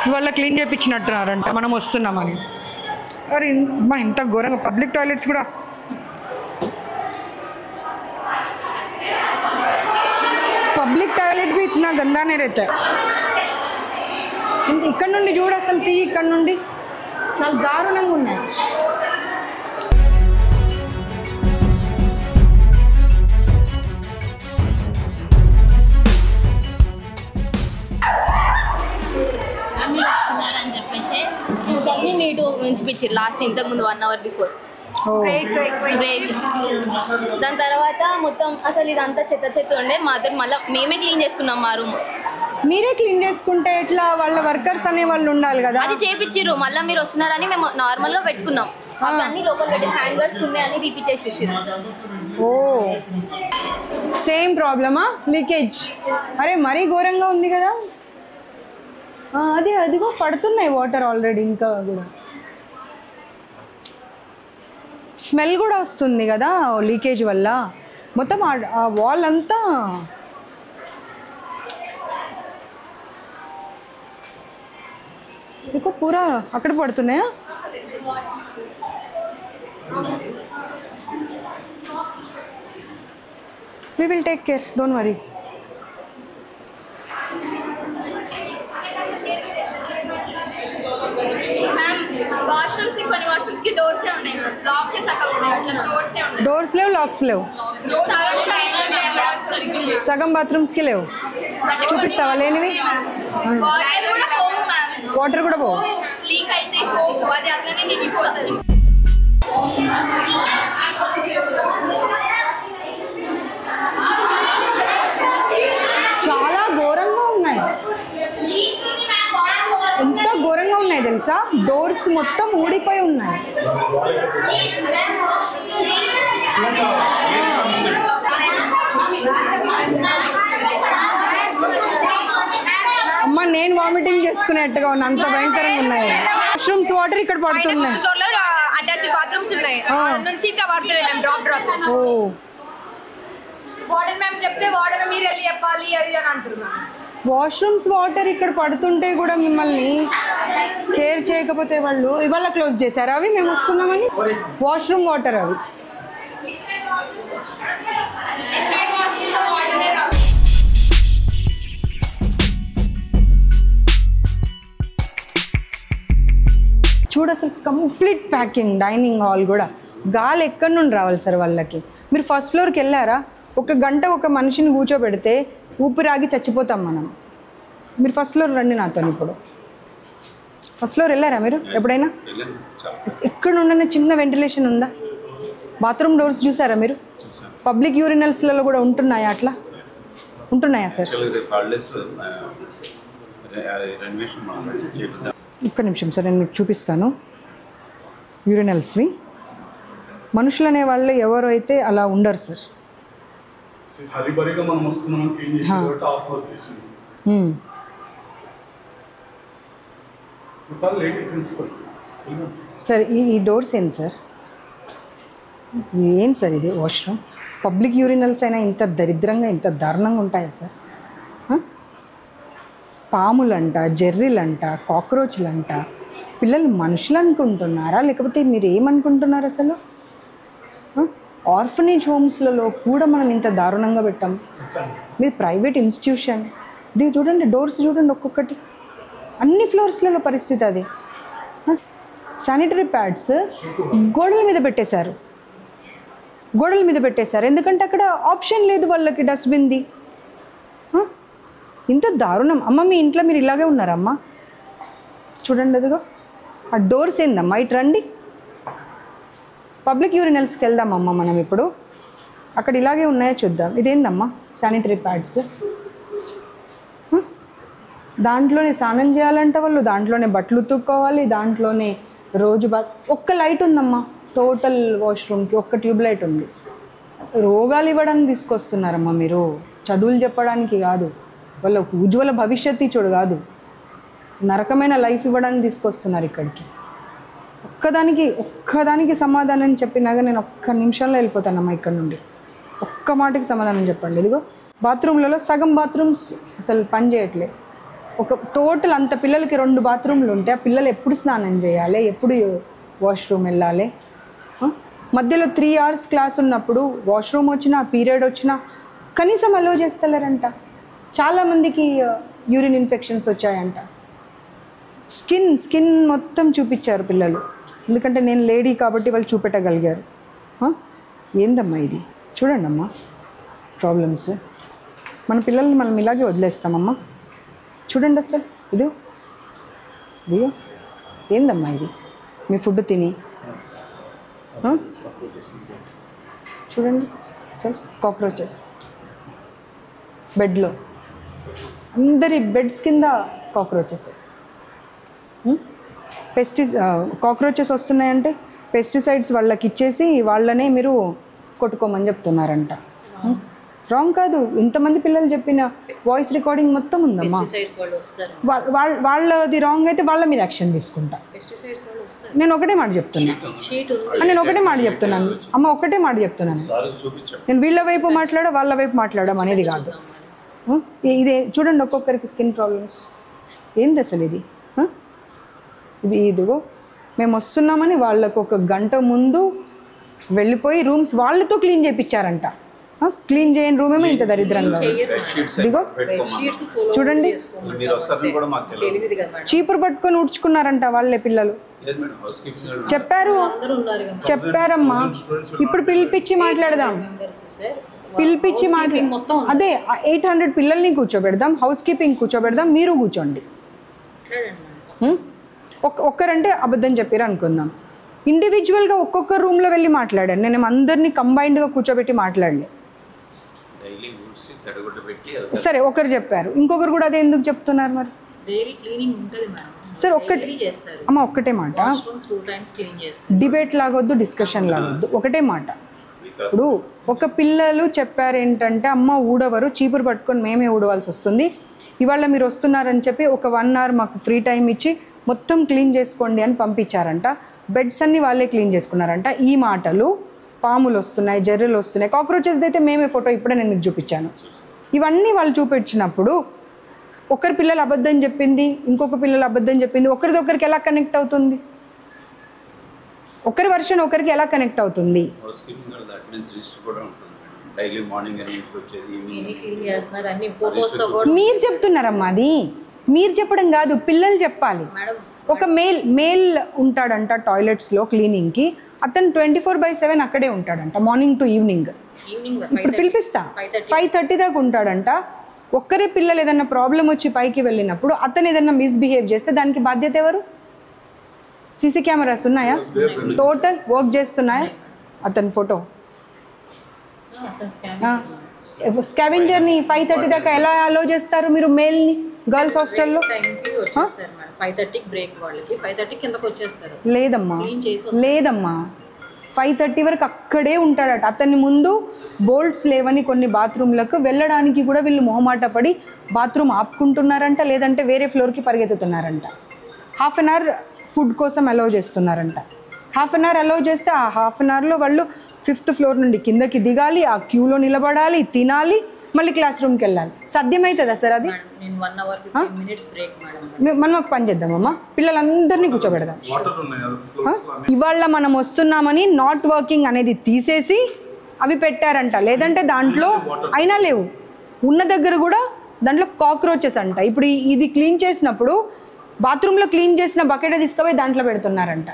ఇవాళ క్లీన్ చేయించినట్టున్నారంట మనం వస్తున్నామని. అరే మా ఇంత ఘోరంగా పబ్లిక్ టాయిలెట్స్ కూడా. पब्लिक टॉयलेट भी इतना गंदा नहीं रहता है. ఇక్కడ నుండి చూడు అసలు తీ, ఇక్కడ నుండి చాలా దారుణంగా ఉన్నాయి. వస్తున్నారని చెప్పేసి అన్ని నీటు ఉంచిపించారు లాస్ట్ ఇంతకు ముందు 1 hour బిఫోర్ బ్రేక్. దాని తర్వాత మొత్తం అసలు ఇదంతా చెత్త ఉండే మాతో మళ్ళీ మేమే క్లీన్ చేసుకున్నాం మా రూమ్. మీరే క్లీన్ చేసుకుంటే ఎట్లా? వాళ్ళ వర్కర్స్ అనే వాళ్ళు ఉండాలి కదా. అది చేపించారు మళ్ళీ మీరు వస్తున్నారని మేము నార్మల్ గా పెట్టుకున్నాం. అవన్నీ లోపల పెట్టి హ్యాంగర్స్ ఉన్నాయి అని తీపిచ్చేసేసారు. ఓ సేమ్ ప్రాబ్లమా? లీకేజ్. అరే మరీ ఘోరంగా ఉంది కదా. అదిగో పడుతున్నాయి వాటర్ ఆల్రెడీ. ఇంకా కూడా స్మెల్ కూడా వస్తుంది కదా లీకేజ్ వల్ల. మొత్తం ఆ వాల్ అంతా देखो पूरा అక్కడ పడుతున్నాయా? we will take care, don't worry. Washrooms కొన్ని వాష్రూమ్స్ కి డోర్స్ ఏ ఉన్నాయి, లాక్స్ ఏ సకల్ ఉన్నాయి. అట్లా డోర్స్ ఏ ఉన్నాయి. డోర్స్ లేవు, లాక్స్ లేవు. సగం బాత్రూమ్స్ కి లేవు. చూపిస్తావా లేనివి? వాటర్ కూడా పోవు. లీక్ అయితే పోవు, అది అట్లనే నిండిపోతుంది. చాలా ఘోరంగా ఉన్నాయి. ఎంత ఘోరంగా ఉన్నాయి తెలుసా? డోర్స్ మొత్తం ఊడిపోయి ఉన్నాయి. అమ్మ నేను వామిటింగ్ చేసుకునేట్టుగా ఉన్నా, అంత భయంకరంగా ఉన్నాయి. వాష్రూమ్స్ వాటర్ ఇక్కడ పడుతున్నాయి. అటాచ్డ్ బాత్రూమ్స్ ఉన్నాయి, నుంచి ఇట్లా పడుతున్నాయి. మేము డ్రాప్ ఓ వార్డెన్ మ్యామ్ చెప్తే వార్డెన్ మీరు వెళ్ళి చెప్పాలి అది అని అంటున్నాను. వాష్రూమ్స్ వాటర్ ఇక్కడ పడుతుంటే కూడా మిమ్మల్ని కేర్ చేయకపోతే వాళ్ళు ఇవాళ క్లోజ్ చేశారు. అవి మేము వస్తున్నామని వాష్రూమ్ వాటర్ అవి. చూడు అసలు కంప్లీట్ ప్యాకింగ్. డైనింగ్ హాల్ కూడా గాలి ఎక్కడి నుండి రావాలి సార్ వాళ్ళకి? మీరు ఫస్ట్ ఫ్లోర్కి వెళ్ళారా? 1 గంట ఒక మనిషిని కూర్చోబెడితే ఊపిరాగి చచ్చిపోతాం మనం. మీరు ఫస్ట్ ఫ్లోర్ రండి నాతో. ఇప్పుడు ఫస్ట్ ఫ్లోర్ వెళ్ళారా మీరు ఎప్పుడైనా? ఎక్కడ ఉండనే చిన్న వెంటిలేషన్ ఉందా? బాత్రూమ్ డోర్స్ చూసారా మీరు? పబ్లిక్ యూరినల్స్లలో కూడా ఉంటున్నాయా? అట్లా ఉంటున్నాయా సార్? ఒక్క నిమిషం సార్, నేను మీకు చూపిస్తాను యూరినల్స్వి. మనుషులు అనే వాళ్ళు ఎవరు అయితే అలా ఉండరు సార్. సార్ ఈ డోర్స్ ఏంటి సార్? ఏం సార్ ఇది? వాష్రూమ్ పబ్లిక్ యూరినల్స్ అయినా ఇంత దరిద్రంగా ఇంత దారుణంగా ఉంటాయా సార్? పాములంట, జెర్రీలంట, కాక్రోచ్లంట. పిల్లలు మనుషులు అనుకుంటున్నారా లేకపోతే మీరు ఏమనుకుంటున్నారు అసలు? ఆర్ఫనేజ్ హోమ్స్లలో కూడా మనం ఇంత దారుణంగా పెట్టాం. మీరు ప్రైవేట్ ఇన్స్టిట్యూషన్. ఇది చూడండి, డోర్స్ చూడండి ఒక్కొక్కటి. అన్ని ఫ్లోర్స్లలో పరిస్థితి అది. శానిటరీ ప్యాడ్స్ గోడల మీద పెట్టేశారు. ఎందుకంటే అక్కడ ఆప్షన్ లేదు వాళ్ళకి డస్ట్బిన్ది. ఇంత దారుణం. అమ్మ మీ ఇంట్లో మీరు ఇలాగే ఉన్నారమ్మా? చూడండి అదిగో ఆ డోర్స్ ఏందమ్మా? ఇటు రండి, పబ్లిక్ యూరినల్స్కి వెళ్దామమ్మా మనం ఇప్పుడు. అక్కడ ఇలాగే ఉన్నాయో చూద్దాం. ఇదేందమ్మా? Sanitary pads. దాంట్లోనే స్నానం చేయాలంటే వాళ్ళు, దాంట్లోనే బట్టలు ఉతుక్కోవాలి, దాంట్లోనే రోజు ఒక్క లైట్ ఉందమ్మా టోటల్ వాష్రూమ్కి. ఒక్క ట్యూబ్ లైట్ ఉంది. రోగాలు ఇవ్వడానికి తీసుకొస్తున్నారమ్మా మీరు, చదువులు చెప్పడానికి కాదు. వాళ్ళ ఉజ్వల భవిష్యత్తు చూడు కాదు, నరకమైన లైఫ్ ఇవ్వడానికి తీసుకొస్తున్నారు ఇక్కడికి. ఒక్కదానికి సమాధానం చెప్పినాక నేను ఒక్క నిమిషంలో వెళ్ళిపోతానమ్మా ఇక్కడ నుండి. ఒక్క మాటకి సమాధానం చెప్పండి. ఇదిగో బాత్రూమ్లలో సగం బాత్రూమ్స్ అసలు పని చేయట్లే. ఒక టోటల్ అంత పిల్లలకి 2 బాత్రూమ్లు ఉంటే ఆ పిల్లలు ఎప్పుడు స్నానం చేయాలి, ఎప్పుడు వాష్రూమ్ వెళ్ళాలి? మధ్యలో 3 hours క్లాస్ ఉన్నప్పుడు వాష్రూమ్ వచ్చినా పీరియడ్ వచ్చినా కనీసం అలో చేస్తలేరంట. చాలామందికి యూరిన్ ఇన్ఫెక్షన్స్ వచ్చాయంట. స్కిన్ మొత్తం చూపించారు పిల్లలు, ఎందుకంటే నేను లేడీ కాబట్టి వాళ్ళు చూపెట్టగలిగారు. ఏందమ్మా ఇది? చూడండి అమ్మా ప్రాబ్లమ్స్. మన పిల్లల్ని మనం ఇలాగే వదిలేస్తామమ్మా. చూడండి అసలు ఇదిగో ఏందమ్మా ఇది? మీ ఫుడ్ తిని చూడండి అసలు కాక్రోచెస్ బెడ్లో, అందరి బెడ్స్ కింద కాక్రోచెస్. కాక్రోచెస్ వస్తున్నాయంటే పెస్టిసైడ్స్ వాళ్ళకి ఇచ్చేసి వాళ్ళనే మీరు కొట్టుకోమని చెప్తున్నారంట. రాంగ్ కాదు, ఇంతమంది పిల్లలు చెప్పిన వాయిస్ రికార్డింగ్ మొత్తం ఉందమ్మా. వాళ్ళది రాంగ్ అయితే వాళ్ళ మీద యాక్షన్ తీసుకుంటా. నేను ఒకటే మాట చెప్తున్నాను అమ్మ, ఒకటే మాట చెప్తున్నాను. నేను వీళ్ళ వైపు మాట్లాడా వాళ్ళ వైపు మాట్లాడడం అనేది కాదు. ఇదే చూడండి, ఒక్కొక్కరికి స్కిన్ ప్రాబ్లమ్స్. ఏంది అసలు ఇది? ఇదిగో మేము వస్తున్నామని వాళ్ళకు 1 గంట ముందు వెళ్ళిపోయి రూమ్స్ వాళ్ళతో క్లీన్ చేయించారంట. క్లీన్ చేయని రూమ్ ఏమో ఇంత దరిద్రంగా. ఇదిగో చూడండి, చీపురు పట్టుకొని ఉడ్చుకున్నారంట వాళ్ళే పిల్లలు. చెప్పారమ్మా. ఇప్పుడు పిలిపించి మాట్లాడదాం, అదే 800 పిల్లల్ని కూర్చోబెడదాం, హౌస్ కీపింగ్ కూర్చోబెడదాం, మీరు కూర్చోండి. ఒక్కరంటే అబద్ధం చెప్పారు అనుకుందాం. ఇండివిజువల్గా ఒక్కొక్క రూమ్లో వెళ్ళి మాట్లాడాను. నేను అందరినీ కంబైన్డ్గా కూర్చోబెట్టి మాట్లాడలే. సరే ఒకరు చెప్పారు, ఇంకొకరు కూడా అదే ఎందుకు చెప్తున్నారు మరి? సరే అమ్మ ఒక్కటే మాట, డిబేట్ లాగొద్దు, డిస్కషన్ లాగొద్దు, ఒకటే మాట. ఇప్పుడు ఒక పిల్లలు చెప్పారు ఏంటంటే అమ్మ ఊడవరు, చీపురు పట్టుకొని మేమే ఊడవాల్సి వస్తుంది, ఇవాళ మీరు వస్తున్నారని చెప్పి ఒక 1 hour మాకు ఫ్రీ టైం ఇచ్చి మొత్తం క్లీన్ చేసుకోండి అని పంపించారంట. బెడ్స్ అన్నీ వాళ్ళే క్లీన్ చేసుకున్నారంట. ఈ మాటలు పాములు వస్తున్నాయి, జర్రెలు వస్తున్నాయి, కాక్రోచెస్ అయితే మేమే ఫోటో ఇప్పుడే నేను మీకు చూపించాను. ఇవన్నీ వాళ్ళు చూపించినప్పుడు ఒకరి పిల్లలు అబద్ధం చెప్పింది, ఇంకొక పిల్లలు అబద్ధం చెప్పింది, ఒకరిదొకరికి ఎలా కనెక్ట్ అవుతుంది? ఒకరి వర్షన్ ఒకరికి ఎలా కనెక్ట్ అవుతుంది? మీరు చెప్తున్నారమ్మా, అది మీరు చెప్పడం కాదు, పిల్లలు చెప్పాలి. ఒక మేల్ ఉంటాడంట టాయిలెట్స్లో క్లీనింగ్కి, అతను 24/7 అక్కడే ఉంటాడంట, మార్నింగ్ టు ఈవినింగ్. ఇప్పుడు పిలిపిస్తా 5:30 దాకా ఉంటాడంట. ఒక్కరే పిల్లలు ఏదన్నా ప్రాబ్లం వచ్చి పైకి వెళ్ళినప్పుడు అతను ఏదన్నా మిస్బిహేవ్ చేస్తే దానికి బాధ్యత ఎవరు? సీసీ కెమెరాస్ ఉన్నాయా? టోటల్ వర్క్ చేస్తున్నాయా? అతని ఫోటో స్కావెంజర్ని 5:30 దాకా ఎలా అలో చేస్తారు మీరు? మేల్ని గర్ల్స్ హాస్టల్లో లేదమ్మా 5:30 వరకు అక్కడే ఉంటాడట. అతని ముందు బోల్ట్స్ లేవని కొన్ని బాత్రూమ్లకు వెళ్ళడానికి కూడా వీళ్ళు మొహమాట పడి బాత్రూమ్ ఆపుకుంటున్నారంట, లేదంటే వేరే ఫ్లోర్కి పరిగెత్తుతున్నారంట. 1/2 hour ఫుడ్ కోసం అలౌ చేస్తున్నారంట. 1/2 hour అలౌ చేస్తే ఆ 1/2 hourలో వాళ్ళు 5th floor నుండి కిందకి దిగాలి, ఆ క్యూలో నిలబడాలి, తినాలి, మళ్ళీ క్లాస్ రూమ్కి వెళ్ళాలి. సాధ్యమవుతుందా సార్ అది? మనం ఒక పని చేద్దామమ్మా, పిల్లలందరినీ కూర్చోబెడదాం. ఇవాళ మనం వస్తున్నామని నాట్ వర్కింగ్ అనేది తీసేసి అవి పెట్టారంట, లేదంటే దాంట్లో అయినా లేవు, ఉన్న దగ్గర కూడా దాంట్లో కాక్రోచెస్ అంట. ఇప్పుడు ఇది క్లీన్ చేసినప్పుడు బాత్రూంలో క్లీన్ చేసిన బకెట్ తీసుకుపోయి దాంట్లో పెడుతున్నారంట.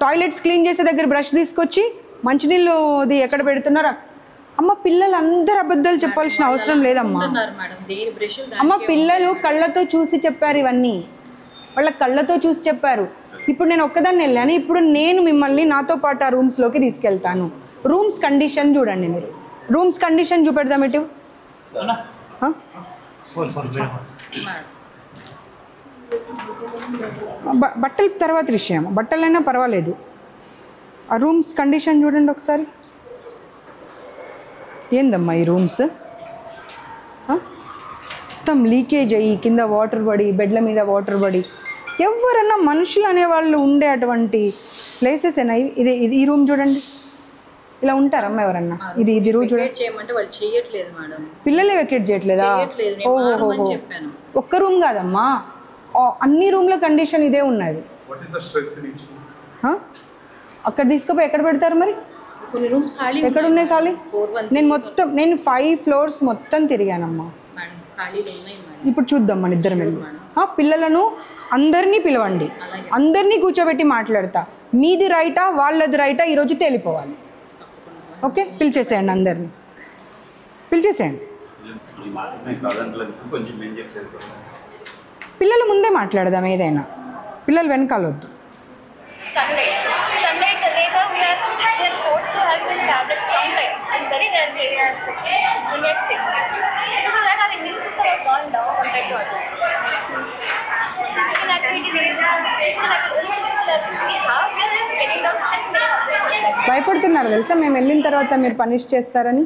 టాయిలెట్స్ క్లీన్ చేసే దగ్గర బ్రష్ తీసుకొచ్చి మంచినీళ్ళుది ఎక్కడ పెడుతున్నారు? అమ్మ పిల్లలు అందరు అబద్ధాలు చెప్పాల్సిన అవసరం లేదమ్మా. అమ్మ పిల్లలు కళ్ళతో చూసి చెప్పారు, ఇవన్నీ వాళ్ళ కళ్ళతో చూసి చెప్పారు. ఇప్పుడు నేను ఒక్కదాన్ని వెళ్ళాను, ఇప్పుడు నేను మిమ్మల్ని నాతో పాటు ఆ రూమ్స్లోకి తీసుకెళ్తాను. రూమ్స్ కండిషన్ చూడండి, మీరు రూమ్స్ కండిషన్ చూపెడదాం. ఇటు బట్టల తర్వాత విషయం, బట్టలైనా పర్వాలేదు, ఆ రూమ్స్ కండిషన్ చూడండి ఒకసారి. ఏందమ్మా ఈ రూమ్స్? మొత్తం లీకేజ్ అయ్యి కింద వాటర్ పడి, బెడ్ల మీద వాటర్ పడి, ఎవరన్నా మనుషులు అనేవాళ్ళు ఉండే అటువంటి ప్లేసెస్ అయినా. ఇది ఈ రూమ్ చూడండి, ఇలా ఉంటారమ్మా ఎవరన్నా? ఇది రూల్ చేయమంటే వాళ్ళు చేయట్లేదు మేడం. పిల్లలే వెకేట్ చేయట్లేదా? ఓహో చెప్పాను. ఒక్క రూమ్ కాదమ్మా, అన్ని రూమ్ల కండిషన్ ఇదే ఉన్నది. అక్కడ తీసుకుపోయి ఎక్కడ పెడతారు మరి? కొన్ని రూమ్స్ ఖాళీ ఎక్కడ ఉన్నాయి ఖాళీ? నేను 5 floors మొత్తం తిరిగానమ్మా. ఇప్పుడు చూద్దాం మన ఇద్దరం వెళ్ళి. పిల్లలను అందరినీ పిలవండి, అందరినీ కూర్చోబెట్టి మాట్లాడతా. మీది రైటా వాళ్ళది రైటా ఈరోజు తేలిపోవాలి. ఓకే, పిలిచేసేయండి, అందరినీ పిలిచేసేయండి. పిల్లల ముందే మాట్లాడదాం ఏదైనా, పిల్లలు వెనకాలొద్దు. భయపడుతున్నారు తెలుసా మేము వెళ్ళిన తర్వాత మీరు పనిష్ చేస్తారని?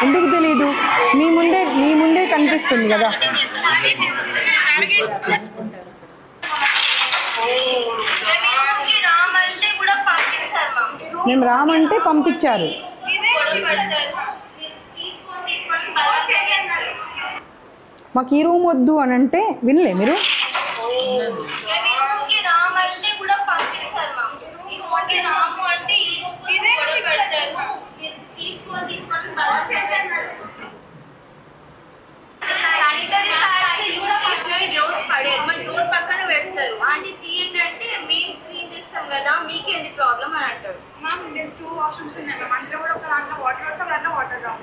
ఎందుకు తెలీదు? మీ ముందే కనిపిస్తుంది కదా. మేము రామంటే పంపించారు. మాకు ఈ రూమ్ వద్దు అని అంటే వినలే మీరు? డోర్ పక్కన పెడతారు. ఆంటీ తీయండి అంటే మేము క్లీన్ చేస్తాం కదా, మీకేంది ప్రాబ్లం అని అంటారు. జస్ట్ 2 వాష్రూమ్స్ ఉన్నాయి మ్యామ్. అందులో కూడా ఒక దాంట్లో వాటర్ వస్తే దాంట్లో వాటర్ రావు.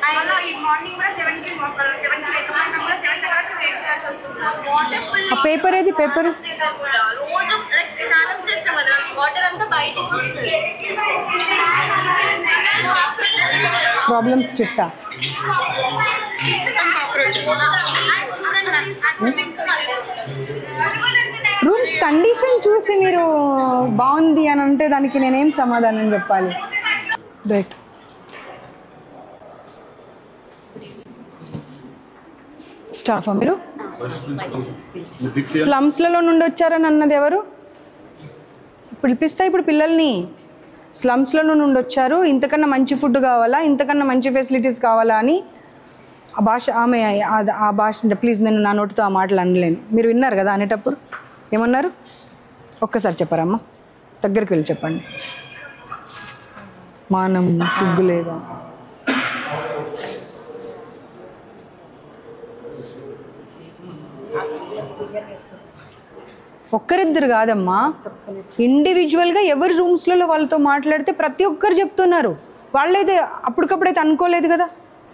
అలా ఈ మార్నింగ్ కూడా 7కి 7కి లేకపోయినా కూడా 7 తర్వాత వెయిట్ చేయాల్సి వస్తుంది. వాటర్ ఫుల్ పేపర్ ఏది? పేపర్ రోజు స్నానం చేస్తాం కదా, వాటర్ అంతా బయటకు వస్తుంది. ప్రాబ్లమ్స్ చిట్టా. రూమ్స్ కండిషన్ చూసి మీరు బాగుంది అని అంటే దానికి నేనేం సమాధానం చెప్పాలి? రైట్, స్టాఫా మీరు? స్లమ్స్లలో నుండి వచ్చారని అన్నది ఎవరు? పిలిపిస్తా ఇప్పుడు పిల్లల్ని. స్లమ్స్లో నుండి వచ్చారు, ఇంతకన్నా మంచి ఫుడ్ కావాలా, ఇంతకన్నా మంచి ఫెసిలిటీస్ కావాలా అని ఆ భాష ఆమె ఆ భాష ప్లీజ్ నేను నా నోటితో ఆ మాటలు అనలేను. మీరు విన్నారు కదా అనేటప్పుడు ఏమన్నారు? ఒక్కసారి చెప్పారమ్మా, దగ్గరికి వెళ్ళి చెప్పండి. మానం సిగ్గు లేదా? ఒక్కరిద్దరు కాదమ్మా, ఇండివిజువల్గా ఎవరి రూమ్స్లలో వాళ్ళతో మాట్లాడితే ప్రతి ఒక్కరు చెప్తున్నారు. వాళ్ళైతే అప్పటికప్పుడైతే అనుకోలేదు కదా,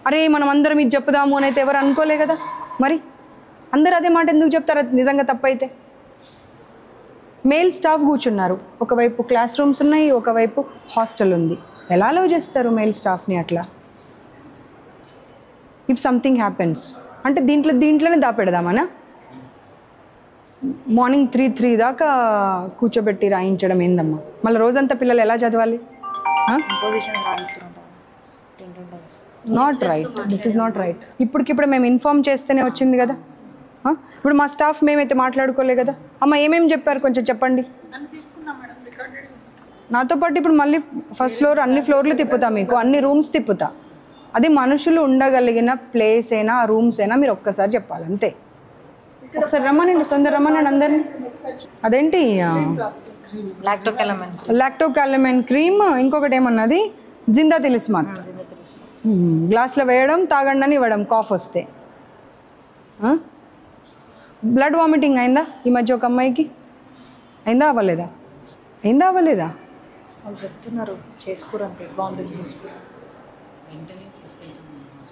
అరే మనం అందరం ఇది చెప్పుదాము అని అయితే ఎవరు అనుకోలే కదా. మరి అందరు అదే మాట ఎందుకు చెప్తారు? నిజంగా తప్పైతే. మేల్ స్టాఫ్ కూర్చున్నారు, ఒకవైపు క్లాస్ రూమ్స్ ఉన్నాయి, ఒకవైపు హాస్టల్ ఉంది. ఎలా అలౌ చేస్తారు మేల్ స్టాఫ్ని అట్లా? ఇఫ్ సంథింగ్ హ్యాపెన్స్ అంటే దీంట్లోనే దాపెడదామనా? మార్నింగ్ 3 దాకా కూర్చోబెట్టి రాయించడం ఏందమ్మా? మళ్ళీ రోజంతా పిల్లలు ఎలా చదవాలి? Not right, this is not right. ఇప్పటికిప్పుడు మేము ఇన్ఫార్మ్ చేస్తేనే వచ్చింది కదా. ఇప్పుడు మా స్టాఫ్ మేమైతే మాట్లాడుకోలే కదా. అమ్మ ఏమేమి చెప్పారు కొంచెం చెప్పండి. నాతో పాటు ఇప్పుడు మళ్ళీ ఫస్ట్ ఫ్లోర్ అన్ని ఫ్లోర్లు తిప్పుతా, మీకు అన్ని రూమ్స్ తిప్పుతా. అది మనుషులు ఉండగలిగిన ప్లేస్ అయినా రూమ్స్ అయినా మీరు ఒక్కసారి చెప్పాలి అంతే. ఒకసారి రమ్మనండి, తొందర రమ్మనండి అందరినీ. అదేంటి లాక్టోకాలమైన్ క్రీమ్, ఇంకొకటి ఏమన్నది జిందా తిలిస్మాత్ గ్లాస్లో వేయడం, తాగండి అని ఇవ్వడం కాఫ్ వస్తే. బ్లడ్ వామిటింగ్ అయిందా ఈ మధ్య ఒక అమ్మాయికి? అయిందా అవ్వలేదా? అయిందా అవ్వలేదా? వాళ్ళు చెప్తున్నారు చేసుకోరంటే బాగుంటుంది చూసుకుని.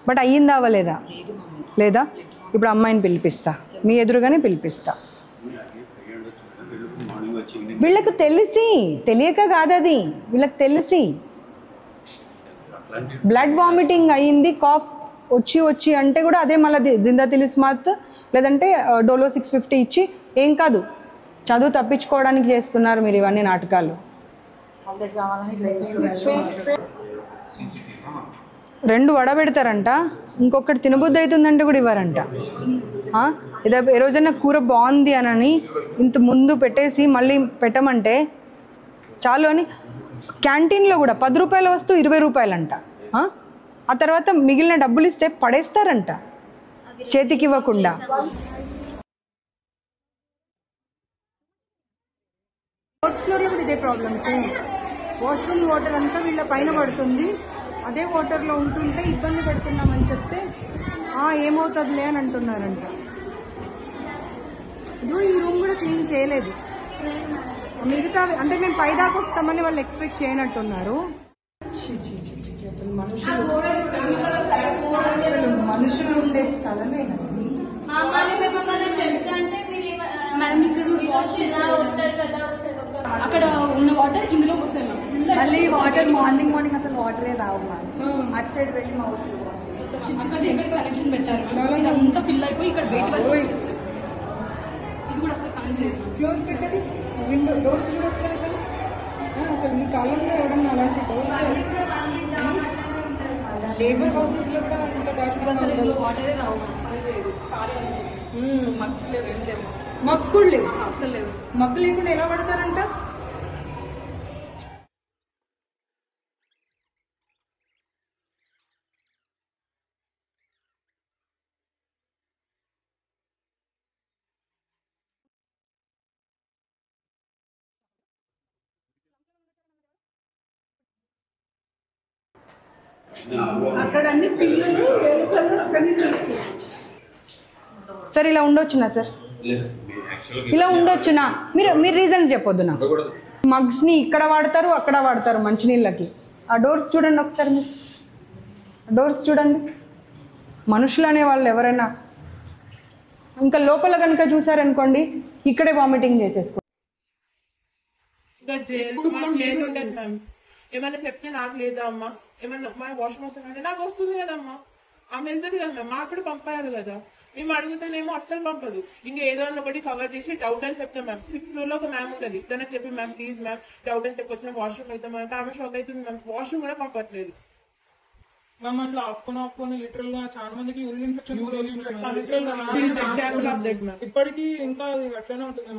బట్ అయ్యిందా అవ్వలేదా? లేదా? ఇప్పుడు అమ్మాయిని పిలిపిస్తా, మీ ఎదురుగానే పిలిపిస్తా. వీళ్ళకి తెలిసి తెలియక కాదు, అది వీళ్ళకి తెలిసి బ్లడ్ వామిటింగ్ అయ్యింది, కాఫ్ వచ్చి అంటే కూడా అదే మళ్ళీ జిందా తిలిస్మాత్ లేదంటే డోలో 650 ఇచ్చి ఏం కాదు, చదువు తప్పించుకోవడానికి చేస్తున్నారు మీరు ఇవన్నీ నాటకాలు. 2 వడబెడతారంట, ఇంకొకటి తినబుద్ధి అవుతుందంటే కూడా ఇవ్వరంట. ఇదే ఏ రోజైనా కూర బాగుంది అని ఇంత ముందు పెట్టేసి మళ్ళీ పెట్టమంటే చాలు అని క్యాంటీన్లో కూడా 10 రూపాయల వస్తువు 20 రూపాయలంట. ఆ తర్వాత మిగిలిన డబ్బులు ఇస్తే పడేస్తారంట చేతికి ఇవ్వకుండా. ఫోర్త్ ఫ్లోర్లో కూడా ఇదే ప్రాబ్లమ్స్. వాష్రూమ్ వాటర్ అంతా వీళ్ళ పైన పడుతుంది. అదే వాటర్లో ఉంటుంటే ఇబ్బంది పెడుతున్నామని చెప్తే ఏమవుతుందిలే అని అంటున్నారంట. ఇదిగో ఈ రూమ్ కూడా క్లీన్ చేయలేదు. మిగతా అంటే మేము పైదాకా వస్తామని వాళ్ళు ఎక్స్పెక్ట్ చేయనట్టున్నారు. మనుషులు ఉండే స్థలమే అక్కడ ఉన్న వాటర్ ఇందులోకి వస్తాయి మ్యామ్. మళ్ళీ వాటర్ మార్నింగ్ అసలు వాటరే రావు మ్యామ్. అటు సైడ్ వెళ్ళి మా ఊరికి చిన్నది ఎక్కడ కనెక్షన్ పెట్టారు మ్యామ్. ఇదంతా ఫిల్ అయిపోయి ఇక్కడ బయట వరకు వచ్చేస్తుంది. ఇది కూడా అసలు కనెక్ట్ చేయదు. క్లోజ్ పెట్టది విండో డోర్స్ కూడా వస్తాయి అసలు. అసలు ఈ కాలంలో ఎవడన్నా అలాంటి డోర్స్ లేబర్ హౌసెస్ లో కూడా ఇంత దారుణంగా అసలు ఇందులో వాటరే రావు పని చేయదు. కార్యాలయం మగ్స్ లేవు, ఏం లేవు. మగ్స్ కూడా లేవు. అసలు లేవు. మగ్గు లేకుండా ఎలా పడతారంట? అక్కడ అన్ని పిల్లలు ఎలుకలు అక్కడి నుంచి వస్తాయి. సార్ ఇలా ఉండొచ్చునా సార్? ఇలా ఉండొచ్చునా? మీరు రీజన్ చెప్పొద్దు నా. మగ్స్ని ఇక్కడ వాడతారు, అక్కడ వాడతారు మంచినీళ్ళకి. ఆ డోర్స్ చూడండి ఒకసారి, మీరు డోర్స్ చూడండి. మనుషులు అనే వాళ్ళు ఎవరైనా ఇంకా లోపల కనుక చూసారనుకోండి ఇక్కడే వామిటింగ్ చేసేసుకో. ఏమైనా చెప్తే నాకు లేదా అమ్మా, ఏమన్నా మా వాషింగ్ మెషిన్ అంటే నాకు వస్తుంది కదమ్మా, ఆమె వెళ్తుంది కదా, మాకు కూడా పంపారు కదా. మేము అడుగుతానేమో అస్సలు పంపదు. ఇంకా ఏదో ఒకటి కవర్ చేసి డౌట్ అని చెప్తాం మ్యామ్. 5th floor లో ఒక మ్యామ్ ఉంటుంది, తనకు చెప్పి మ్యామ్ ప్లీజ్ మ్యామ్ డౌట్ అని చెప్పొచ్చిన వాష్రూమ్ వెళ్తాం అంటే ఆమె షాక్ అవుతుంది మ్యామ్. వాష్రూమ్ కూడా పంపట్లేదు మ్యామ్. అట్లా ఆపుకొని లిటరల్ గా చాలా మందికి యూరిన్ ఇన్ఫెక్షన్ ఇప్పటికీ ఇంకా అట్లనే ఉంటుంది.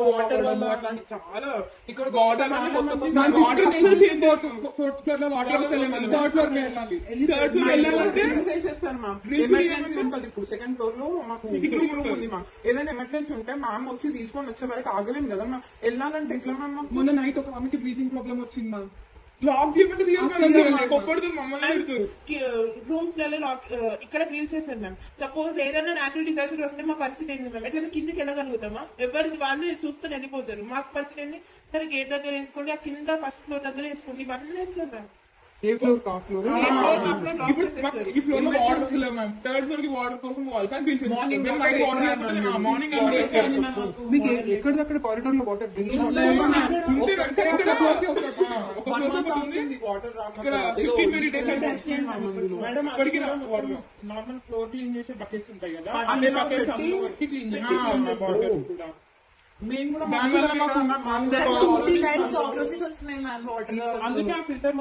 వాటర్ వల్ల అట్లాంటి చాలా ఇక్కడ వాటర్ ఫోర్త్ ఫ్లోర్ లో వాటర్ థర్డ్ ఫ్లోర్ కి వెళ్ళాలి. ఇప్పుడు సెకండ్ ఫ్లోర్ లో మాకు ఉంది మ్యామ్. ఏదైనా ఎమర్జెన్సీ ఉంటే మ్యామ్ వచ్చి తీసుకొని వచ్చే వరకు ఆగలేము కదా మ్యామ్. వెళ్ళాలంటే ఎట్లా మ్యామ్? మొన్న నైట్ ఒక ఆమెకి బ్రీతింగ్ ప్రాబ్లం వచ్చింది మ్యామ్. రూమ్స్ లలో లాక్ ఇక్కడ క్లీన్ చేస్తారు మ్యామ్. సపోజ్ ఏదైనా నేచురల్ డిజాస్టర్ వస్తే మా పరిస్థితి ఏంటి మ్యామ్? ఎట్లా కిందకి వెళ్ళగలుగుతామా? ఎవరికి వాళ్ళు చూసుకొని వెళ్ళిపోతారు. మాకు పరిస్థితి ఏంటి? సరే గేట్ దగ్గర వేసుకోండి, ఆ కింద ఫస్ట్ ఫ్లోర్ దగ్గర వేసుకోండి, ఇవన్నీ వేస్తారు మ్యామ్. ఏ ఫ్లోర్ కా ఫ్లోర్ ఈ ఫ్లోర్ లో వాటర్ లేవు మ్యామ్. థర్డ్ ఫ్లోర్ కి వాటర్ కోసం వాళ్ళు కానీ మార్నింగ్ మీకు ఎక్కడిదక్కడ కారిడార్ లో వాటర్ మేడం. అప్పటికి నార్మల్ ఫ్లోర్ క్లీన్ చేసే బకెట్స్ ఉంటాయి కదా, అదే బకెట్స్ క్లీన్ చేసి మేము కూడా అందుకే ఆ ఫిల్టర్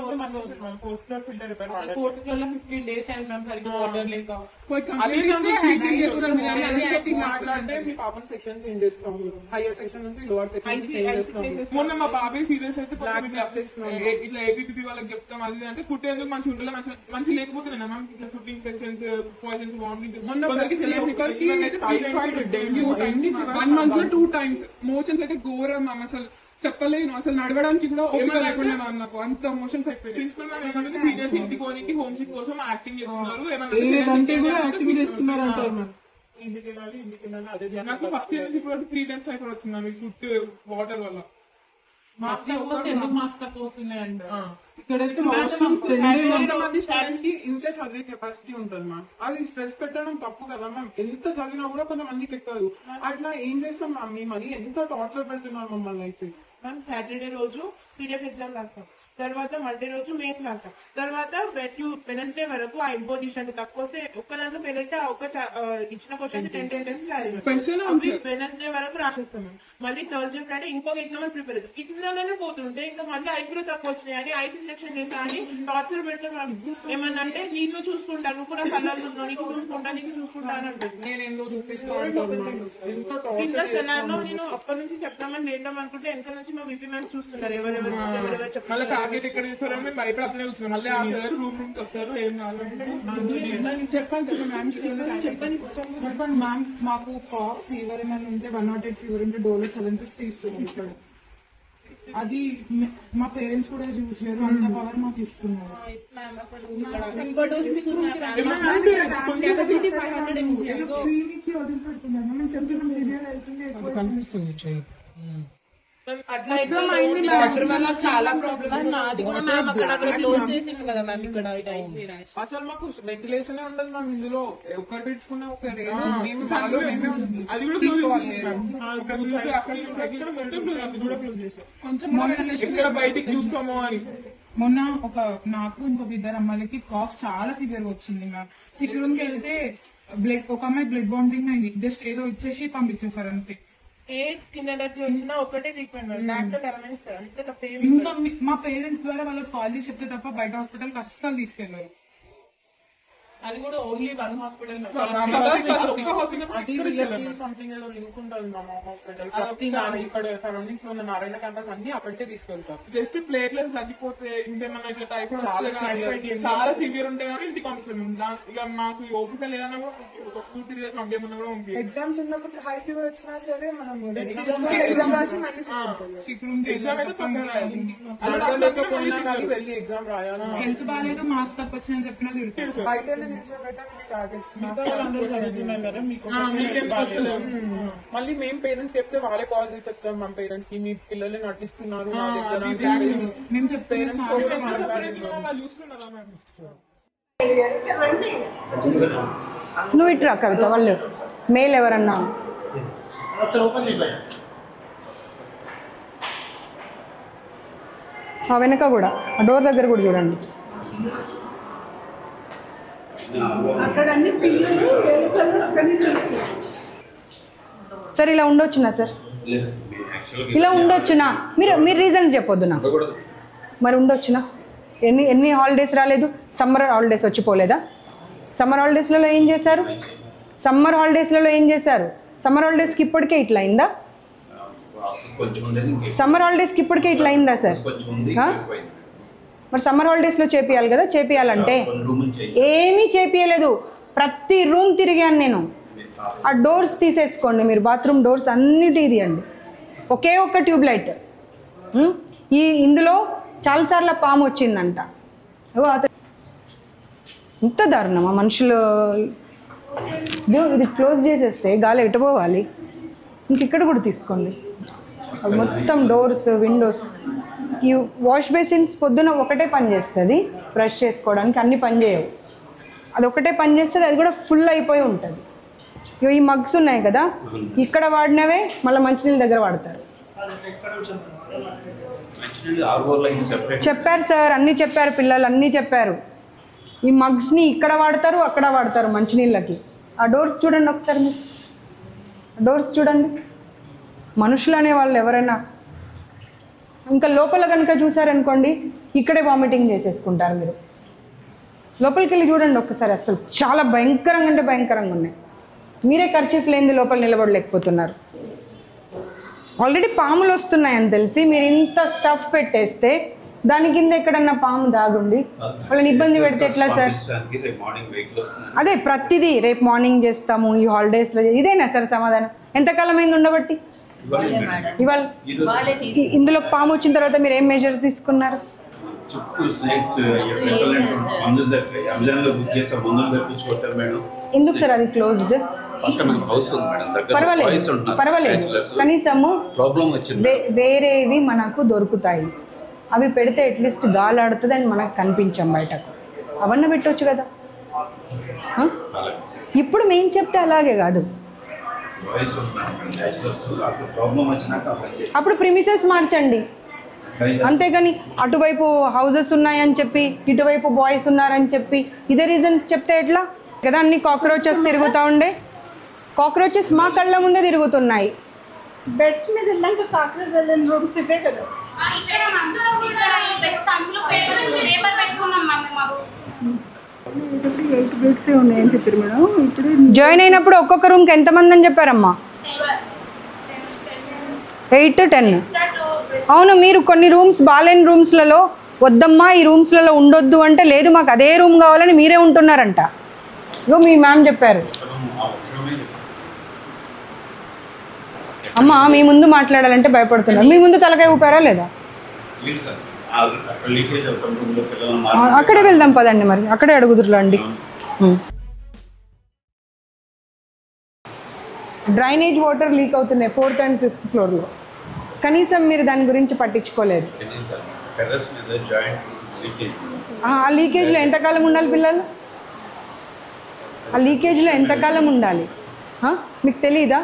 ఫోర్త్ ఫిల్టర్ 15 days అయింది మ్యామ్. సరిగ్గా వాటర్ లేక మాట్లాడితే మీ పాపం సెక్షన్ చేంజ్ చేస్తాం. హైయర్ సెక్షన్ నుంచి లోవర్ సెక్షన్ మొన్న మా బాబాయ్ సీరియస్ అయితే ఇట్లా ఏపీపీ వాళ్ళకి చెప్తాం అది అంటే ఫుడ్ ఎందుకు మంచి ఉండాలి, మంచి లేకపోతే మ్యామ్ ఇట్లా food infections, poisons, vomitings 1 month లో 2 times మోషన్స్ అయితే ఘోరం మ్యామ్. అసలు చెప్పలేను, అసలు నడవడానికి కూడా లేకుండా నాకు అంత మోషన్స్ అయిపోయింది. ప్రిన్సిపల్ మ్యామ్ సీనియర్స్ ఇంటికి పోనీకి హోమ్ సిక్ కోసం యాక్టింగ్ చేస్తున్నారు, యాక్టింగ్ చేస్తున్నారు అంటారు మ్యామ్. ఇంటికి వెళ్ళాలి అదే నాకు ఫస్ట్ ఇయర్ నుంచి ఇప్పుడు 3 times టైఫాయిడ్ వచ్చింది మ్యామ్. ఫుడ్ వాటర్ వల్ల ఇంత చదివే కెపాసిటీ ఉంటుంది మ్యామ్. అది స్ట్రెస్ పెట్టడం తప్పు కదా మ్యామ్. ఎంత చదివినా కూడా కొంతమందికి ఎక్కదు. అట్లా ఏం చేస్తాం మ్యామ్? మీ మనీ ఎంత టార్చర్ పెడుతున్నారు మమ్మల్ని అయితే. మ్యామ్ సాటర్డే రోజు సిడిఎఫ్ ఎగ్జామ్ రాస్తాం, తర్వాత మండే రోజు మెయిన్స్ రాస్తాం, తర్వాత వెనస్డే వరకు ఆ ఇంపోజిషన్ తక్కువ వస్తే ఒక్క దాంట్లో ఫెయిల్ అయితే ఆ ఒక్క ఇచ్చిన క్వశ్చన్స్ 10 times వెనస్డే వరకు రాసేస్తాం. మళ్ళీ థర్స్డే ఫ్రైడే ఇంకొక ఎగ్జామ్ ప్రిపేర్ అవుతాం. ఇట్లానే పోతుంటే ఇంకా మళ్ళీ ఐబ్రో తక్కువ వచ్చినాయి అని ఐసీ సెలెక్షన్ చేసా అని టార్చర్ పెడతాం. ఏమన్నా అంటే నీకు చూసుకుంటా, నువ్వు కూడా కలర్లు ఉన్నావు, నీకు చూసుకుంటా అని అంటుంది. నేను ఎందుకు చూపిస్తాను నేను అప్పటి నుంచి చెప్తామని లేద్దాం అనుకుంటే వెనక నుంచి మా విపి మ్యామ్ చూస్తున్నారు ఎవరెవరు చెప్పాలి. మళ్ళీ టార్గెట్ ఎక్కడ చూస్తారో మేము భయపడి అట్లనే చూస్తున్నాం. మళ్ళీ ఆ సార్ రూమ్ నుంచి వస్తారు ఏం చెప్పండి మ్యామ్. మాకు కాఫ్ ఫీవర్ ఏమైనా ఉంటే 108 ఫీవర్ ఉంటే డోలో 750 ఇస్తుంది ఇక్కడ. అది మా పేరెంట్స్ కూడా చూసారు, అంత పవర్ మాకు ఇస్తున్నారు. మేము చెప్తున్నాం సీరియల్ అవుతుంది కనిపిస్తుంది. చాలా ప్రాబ్లమ్స్. నాది కూడా మ్యామ్ అక్కడ క్లోజ్ చేసింది కదా మ్యామ్. ఇక్కడ అసలు మాకు వెంటిలేషన్ ఉండదు మ్యామ్. ఇందులో ఒకరు పెట్టుకున్న ఒకరు కొంచెం బయటికి చూసుకోమో అని. మొన్న నాకు ఇంకొక ఇద్దరు అమ్మాయిలకి కాఫ్ చాలా సివియర్ వచ్చింది మ్యామ్. సివియర్ కి వెళ్తే ఒక అమ్మాయి బ్లడ్ బాండింగ్ అయింది. జస్ట్ ఏదో ఇచ్చేసి పంపించేసారు అంతే. ఏ స్కిన్ ఎలర్జీ వచ్చినా ఒకటే ట్రీట్మెంట్ డాక్టర్ గమనిస్తారు అంతే తప్ప. ఇంకా మా పేరెంట్స్ ద్వారా వాళ్ళకి కాల్ చేసి చెప్తే తప్ప బయట హాస్పిటల్ కి అస్సలు తీసుకెళ్లారు. అది కూడా ఓన్లీ వన్ హాస్పిటల్. సంథింగ్ ఏదో లింక్ ఉంటుంది మా హాస్పిటల్. ఇక్కడ సరౌండింగ్స్ లో ఉన్న నారాయణ క్యాంపస్ అన్ని అక్కడికే తీసుకెళ్తారు. జస్ట్ ప్లేట్లెట్స్ తగ్గిపోతే ఇంకేమన్నా ఇట్లా టైఫాయిడ్ చాలా సివియర్ ఉంటే కానీ ఇంటికి పంపిస్తాం. ఇక మాకు ఓపిక లేదన్నా కూడా 2-3 days పంపించమన్నా కూడా పంపి. ఎగ్జామ్స్ ఉన్నప్పుడు హై ఫీవర్ వచ్చినా సరే మనం ఎగ్జామ్ రాసి మళ్ళీ ఎగ్జామ్ అయితే వెళ్ళి ఎగ్జామ్ రాయాలి. హెల్త్ బాగాలేదు మాస్క్ తక్కువ వచ్చిందని చెప్పినా తిరుగుతారు. బయట మళ్ళీ మేము పేరెంట్స్ చెప్తే వాళ్ళే కాల్ చేసి చెప్తాం మా పేరెంట్స్ కి, మీ పిల్లల్ని నటిస్తున్నారు మేము చెప్తే నువ్వు ఇట్రా కవిత. వాళ్ళు మేల్ ఎవరన్నా ఆ వెనక కూడా ఆ డోర్ దగ్గర కూడా చూడండి. సార్ ఇలా ఉండొచ్చునా సార్? ఇలా ఉండొచ్చునా? మీరు రీజన్ చెప్పొద్దు నాకు. మరి ఉండొచ్చునా? ఎన్ని హాలిడేస్ రాలేదు? సమ్మర్ హాలిడేస్ వచ్చిపోలేదా? సమ్మర్ హాలిడేస్లలో ఏం చేశారు? సమ్మర్ హాలిడేస్కి ఇప్పటికే ఇట్లా అయిందా? సమ్మర్ హాలిడేస్కి ఇప్పటికే ఇట్లా అయిందా సార్? మరి సమ్మర్ హాలిడేస్లో చేపియాలి కదా. చేపియాలంటే ఏమీ చేపియలేదు. ప్రతి రూమ్ తిరిగాను నేను. ఆ డోర్స్ తీసేసుకోండి మీరు, బాత్రూమ్ డోర్స్ అన్నీ తీయండి. ఒకే ఒక్క ట్యూబ్ లైట్. ఇందులో చాలాసార్లు పాము వచ్చిందంట. ఇంత దారుణమా మనుషులు? ఇది క్లోజ్ చేసేస్తే గాలి ఎటుపోవాలి. ఇంకెక్కడ కూడా తీసుకోండి. మొత్తం డోర్స్, విండోస్. ఈ వాష్ బేసిన్స్ పొద్దున ఒకటే పని చేస్తుంది బ్రష్ చేసుకోవడానికి, అన్ని పని చేయవు. అది ఒకటే పని చేస్తుంది, అది కూడా ఫుల్ అయిపోయి ఉంటుంది. ఈ మగ్స్ ఉన్నాయి కదా, ఇక్కడ వాడినవే మళ్ళీ మంచినీళ్ళ దగ్గర వాడతారు. చెప్పారు సార్, అన్నీ చెప్పారు, పిల్లలు అన్నీ చెప్పారు. ఈ మగ్స్ని ఇక్కడ వాడతారు, అక్కడ వాడతారు మంచినీళ్ళకి. ఆ డోర్స్ చూడండి ఒకసారి, మీరు డోర్స్ చూడండి. మనుషులు అనే వాళ్ళు ఎవరైనా ఇంకా లోపల కనుక చూసారనుకోండి, ఇక్కడే వామిటింగ్ చేసేసుకుంటారు. మీరు లోపలికి వెళ్ళి చూడండి ఒక్కసారి. అసలు చాలా భయంకరంగా అంటే భయంకరంగా ఉన్నాయి. మీరే కర్చీఫ్ లేనిది లోపల నిలబడలేకపోతున్నారు. ఆల్రెడీ పాములు వస్తున్నాయని తెలిసి మీరు ఇంత స్టఫ్ పెట్టేస్తే దాని కింద ఎక్కడన్నా పాము దాగుండి వాళ్ళని ఇబ్బంది పెడితే ఎట్లా సార్? అదే ప్రతిదీ రేపు మార్నింగ్ చేస్తాము ఈ హాలిడేస్లో. ఇదేనా సార్ సమాధానం? ఎంతకాలం అయింది ఉండబట్టి? ఇవాళ ఇందులో పాము వచ్చిన తర్వాత మీరు ఏం మెజర్స్ తీసుకున్నారు? ఎందుకు సార్ అది క్లోజ్డ్? పర్వాలేదు, కనీసము వేరేవి మనకు దొరుకుతాయి. అవి పెడితే అట్లీస్ట్ గాలి ఆడుతుంది అని మనకు కనిపించాం బయటకు. అవన్నీ పెట్టవచ్చు కదా. ఇప్పుడు మేము చెప్తే అలాగే కాదు. అప్పుడు ప్రిమిసెస్ మార్చండి, అంతేగాని అటువైపు హౌజెస్ ఉన్నాయని చెప్పి ఇటువైపు బాయ్స్ ఉన్నారని చెప్పి ఇదే రీజన్స్ చెప్తే ఎట్లా కదా? అన్ని కాక్రోచెస్ తిరుగుతూ ఉండే. కాక్రోచెస్ మా కళ్ళ ముందే తిరుగుతున్నాయి. బెడ్స్ మీద వెళ్ళాక కాక్రోచ్ వెళ్ళిన రూమ్స్ ఇవే కదా. ఉన్నాయని చెప్పారు మేడం. ఇప్పుడు జాయిన్ అయినప్పుడు ఒక్కొక్క రూమ్కి ఎంతమంది అని చెప్పారమ్మా? 8 to 10. అవును, మీరు కొన్ని రూమ్స్ బాలేని రూమ్స్లలో వద్దమ్మా ఈ రూమ్స్లలో ఉండొద్దు అంటే లేదు మాకు అదే రూమ్ కావాలని మీరే ఉంటున్నారంట. ఇగో మీ మ్యామ్ చెప్పారు. అమ్మ మీ ముందు మాట్లాడాలంటే భయపడుతున్నారు. మీ ముందు తలకాయ ఊపారా లేదా? అక్కడే వెళ్దాం పదండి, మరి అక్కడే అడుగుదురులండి. డ్రైనేజ్ వాటర్ లీక్ అవుతున్నాయి 4th and 5th ఫ్లోర్లో. కనీసం మీరు దాని గురించి పట్టించుకోలేదు. ఆ లీకేజ్లో ఎంతకాలం ఉండాలి పిల్లలు? ఆ లీకేజ్లో ఎంతకాలం ఉండాలి మీకు తెలీదా?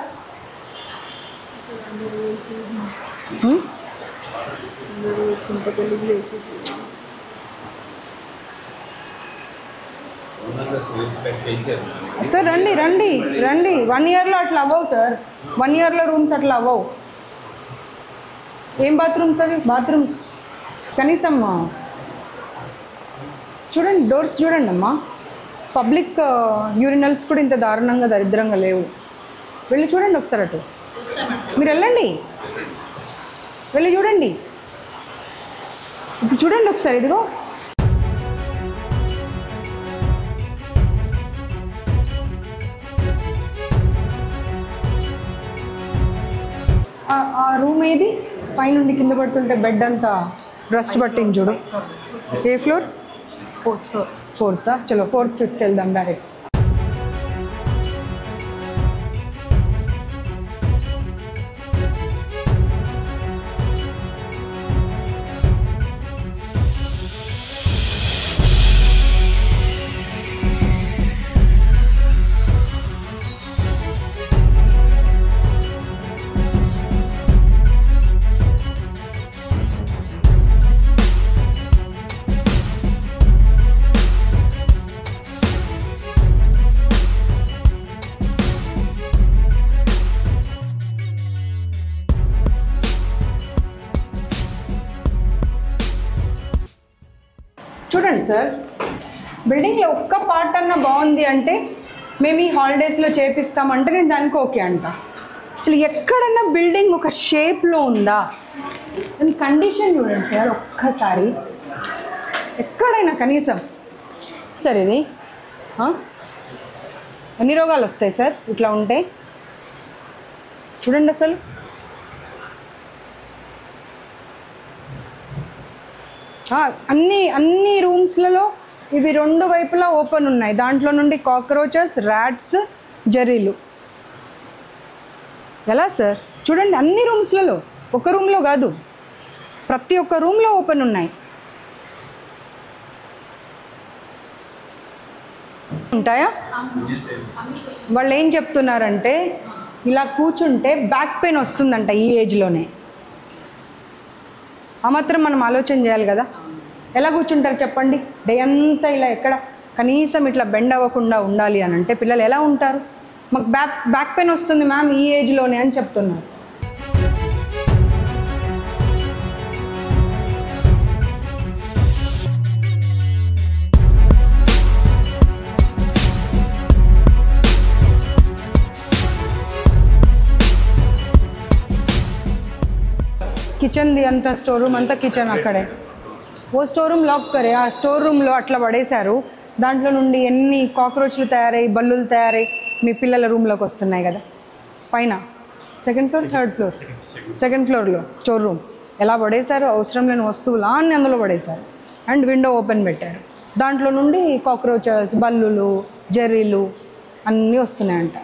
సార్ రండి రండి రండి. 1 yearలో అట్లా అవ్వవు సార్. 1 yearలో రూమ్స్ అట్లా అవ్వవు. ఏం బాత్రూమ్స్ అవి? బాత్రూమ్స్ కనీసం చూడండి, డోర్స్ చూడండి అమ్మా. పబ్లిక్ యూరినల్స్ కూడా ఇంత దారుణంగా దరిద్రంగా లేవు. వెళ్ళి చూడండి ఒకసారి, అటు మీరు వెళ్ళండి, వెళ్ళి చూడండి, ఇది చూడండి ఒకసారి. ఇదిగో ఆ రూమ్ ఏది? పైనుండి కింద పడుతుంటే బెడ్ అంతా రస్ట్ పట్టింది చూడు. ఏ ఫ్లోర్? 4th floor. 4th. చలో 4th 5th వెళ్దాం డైరెక్ట్. చూడండి సార్, బిల్డింగ్లో ఒక్క పార్ట్ అన్నా బాగుంది అంటే మేము ఈ హాలిడేస్లో చేపిస్తామంటే నేను దానికి ఓకే అంట. అసలు ఎక్కడన్నా బిల్డింగ్ ఒక షేప్లో ఉందా? దాని కండిషన్ చూడండి సార్ ఒక్కసారి, ఎక్కడైనా కనీసం. సార్ ఇది ఎన్ని రోగాలు వస్తాయి సార్ ఇట్లా ఉంటే? చూడండి అసలు. అన్ని రూమ్స్లలో ఇవి 2 వైపులా ఓపెన్ ఉన్నాయి. దాంట్లో నుండి కాక్రోచెస్, ర్యాట్స్, జరీలు. ఎలా సార్? చూడండి అన్ని రూమ్స్లలో, ఒక రూమ్లో కాదు, ప్రతి ఒక్క రూమ్లో ఓపెన్ ఉన్నాయి. ఉంటాయా? వాళ్ళు ఏం చెప్తున్నారంటే ఇలా కూర్చుంటే బ్యాక్ పెయిన్ వస్తుందంట ఈ ఏజ్లోనే. ఆ మాత్రం మనం ఆలోచన చేయాలి కదా. ఎలా కూర్చుంటారు చెప్పండి? డే అంతా ఇలా ఎక్కడ కనీసం ఇట్లా బెండ్ అవ్వకుండా ఉండాలి అని అంటే పిల్లలు ఎలా ఉంటారు? మాకు బ్యాక్ పెయిన్ వస్తుంది మ్యామ్ ఈ ఏజ్లోనే అని చెప్తున్నారు. కిచెన్ ది అంతా స్టోర్ రూమ్ అంతా కిచెన్ అక్కడే. ఓ స్టోర్ రూమ్ లాక్ కరే, ఆ స్టోర్ రూమ్లో అట్లా పడేశారు. దాంట్లో నుండి ఎన్ని కాక్రోచ్లు తయారై, బల్లులు తయారై మీ పిల్లల రూమ్లోకి వస్తున్నాయి కదా. పైన 2nd floor 3rd floor 2nd floorలో స్టోర్ రూమ్ ఎలా పడేశారు? అవసరం లేని వస్తువులు అన్నీ అందులో పడేశారు. అండ్ విండో ఓపెన్ పెట్టారు. దాంట్లో నుండి కాక్రోచెస్, బల్లులు, జెర్రీలు అన్నీ వస్తున్నాయంట.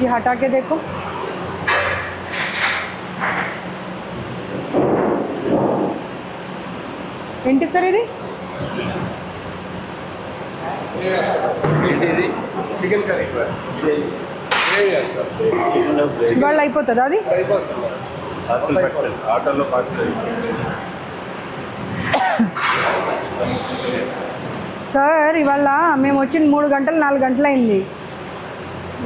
ये हटा के देखो। ఏంటి సార్ ఇది? చికెన్ కర్రీ ఇవాళ అయిపోతుందా అది? ఆటోలో సార్ ఇవాళ మేము వచ్చిన 3 గంటలు 4 గంటలు అయింది.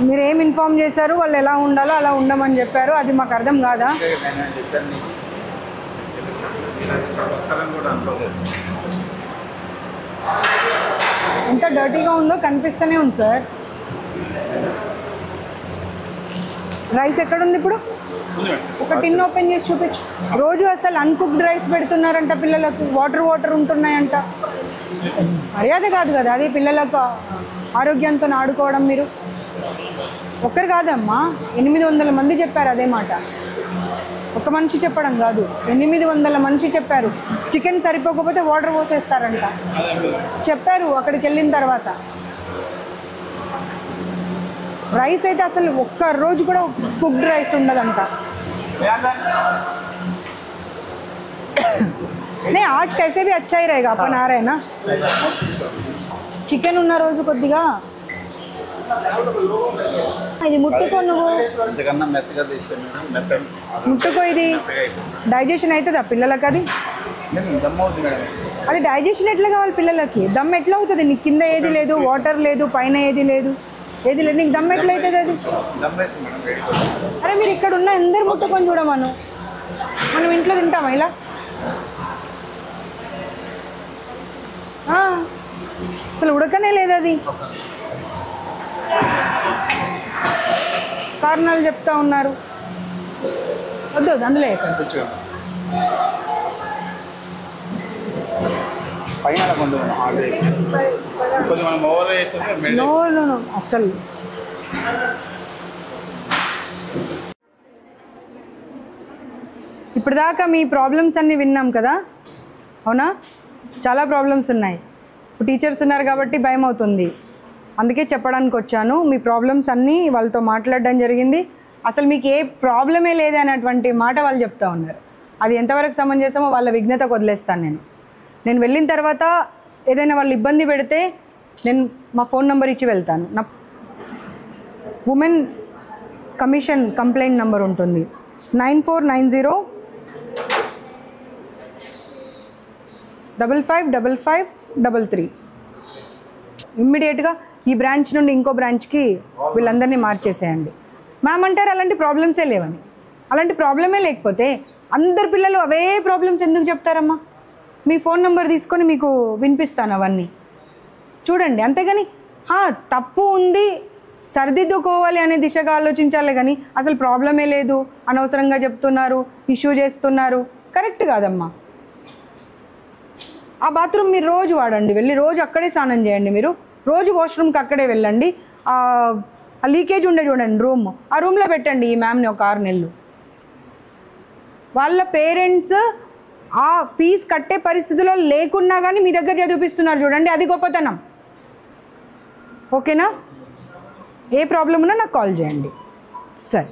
మీరు ఏం ఇన్ఫార్మ్ చేశారు, వాళ్ళు ఎలా ఉండాలో అలా ఉండమని చెప్పారు, అది మాకు అర్థం కాదా? ఎంత డర్టీగా ఉందో కనిపిస్తూనే ఉంది సార్. రైస్ ఎక్కడుంది ఇప్పుడు? ఒక టిన్ ఓపెన్ చేసి చూపించు. రోజు అసలు అన్కుక్డ్ రైస్ పెడుతున్నారంట పిల్లలకు, వాటర్ ఉంటున్నాయంట. మర్యాద కాదు కదా అది పిల్లలకు ఆరోగ్యంతో ఆడుకోవడం. మీరు ఒక్కరు కాదమ్మా, 800 మంది చెప్పారు అదే మాట. ఒక మనిషి చెప్పడం కాదు, 800 మనిషి చెప్పారు. చికెన్ సరిపోకపోతే వాటర్ పోసేస్తారంట చెప్పారు అక్కడికి వెళ్ళిన తర్వాత. రైస్ అయితే అసలు ఒక్క రోజు కూడా కుక్డ్ రైస్ ఉండదంట. नहीं आज कैसे भी अच्छा ही रहेगा, अपन आ रहे हैं ना. చికెన్ ఉన్న రోజు కొద్దిగా ఇది ముట్టుకో, నువ్వు ముట్టుకో. ఇది డైజెషన్ అవుతుందా పిల్లలకి? అది డైజెషన్ ఎట్లా కావాలి పిల్లలకి? దమ్ ఎట్లా అవుతుంది? నీకు కింద ఏది లేదు, వాటర్ లేదు, పైన ఏది లేదు, నీకు దమ్ ఎట్లా అవుతుంది అది? అరే మీరు ఇక్కడ ఉన్న అందరు ముట్టుకొని చూడమను. మనం ఇంట్లో తింటామా ఇలా? అసలు ఉడకనే లేదు అది. కారణాలు చెప్తా ఉన్నారు. వద్దు అందులో అసలు ఇప్పటిదాకా మీ ప్రాబ్లమ్స్ అన్నీ విన్నాం కదా, అవునా? చాలా ప్రాబ్లమ్స్ ఉన్నాయి. ఇప్పుడు టీచర్స్ ఉన్నారు కాబట్టి భయం అవుతుంది, అందుకే చెప్పడానికి వచ్చాను. మీ ప్రాబ్లమ్స్ అన్నీ వాళ్ళతో మాట్లాడడం జరిగింది. అసలు మీకు ఏ ప్రాబ్లమే లేదు అనేటువంటి మాట వాళ్ళు చెప్తా ఉన్నారు. అది ఎంతవరకు సమంజసమో వాళ్ళ విఘ్నతకు వదిలేస్తాను. నేను వెళ్ళిన తర్వాత ఏదైనా వాళ్ళు ఇబ్బంది పెడితే నేను మా ఫోన్ నెంబర్ ఇచ్చి వెళ్తాను. నా ఉమెన్ కమిషన్ కంప్లైంట్ నెంబర్ ఉంటుంది 9490555533. ఇమ్మీడియట్గా ఈ బ్రాంచ్ నుండి ఇంకో బ్రాంచ్కి వీళ్ళందరినీ మార్చేసేయండి. మ్యామ్ అంటారు అలాంటి ప్రాబ్లమ్సే లేవని. అలాంటి ప్రాబ్లమే లేకపోతే అందరు పిల్లలు అవే ప్రాబ్లమ్స్ ఎందుకు చెప్తారమ్మా? మీ ఫోన్ నెంబర్ తీసుకొని మీకు వినిపిస్తాను అవన్నీ చూడండి. అంతేగాని తప్పు ఉంది సరిదిద్దుకోవాలి అనే దిశగా ఆలోచించాలి కానీ అసలు ప్రాబ్లమే లేదు, అనవసరంగా చెప్తున్నారు, ఇష్యూ చేస్తున్నారు, కరెక్ట్ కాదమ్మా. ఆ బాత్రూమ్ మీరు రోజు వాడండి, వెళ్ళి రోజు అక్కడే స్నానం చేయండి. మీరు రోజు వాష్రూమ్కి అక్కడే వెళ్ళండి. ఆ లీకేజ్ ఉండే చూడండి రూమ్, ఆ రూమ్లో పెట్టండి ఈ మ్యామ్ని ఒక 6 నెలలు. వాళ్ళ పేరెంట్స్ ఆ ఫీజు కట్టే పరిస్థితిలో లేకున్నా కానీ మీ దగ్గర చదివిస్తున్నారు చూడండి, అది గొప్పతనం. ఓకేనా? ఏ ప్రాబ్లం ఉన్నా నాకు కాల్ చేయండి. సరే.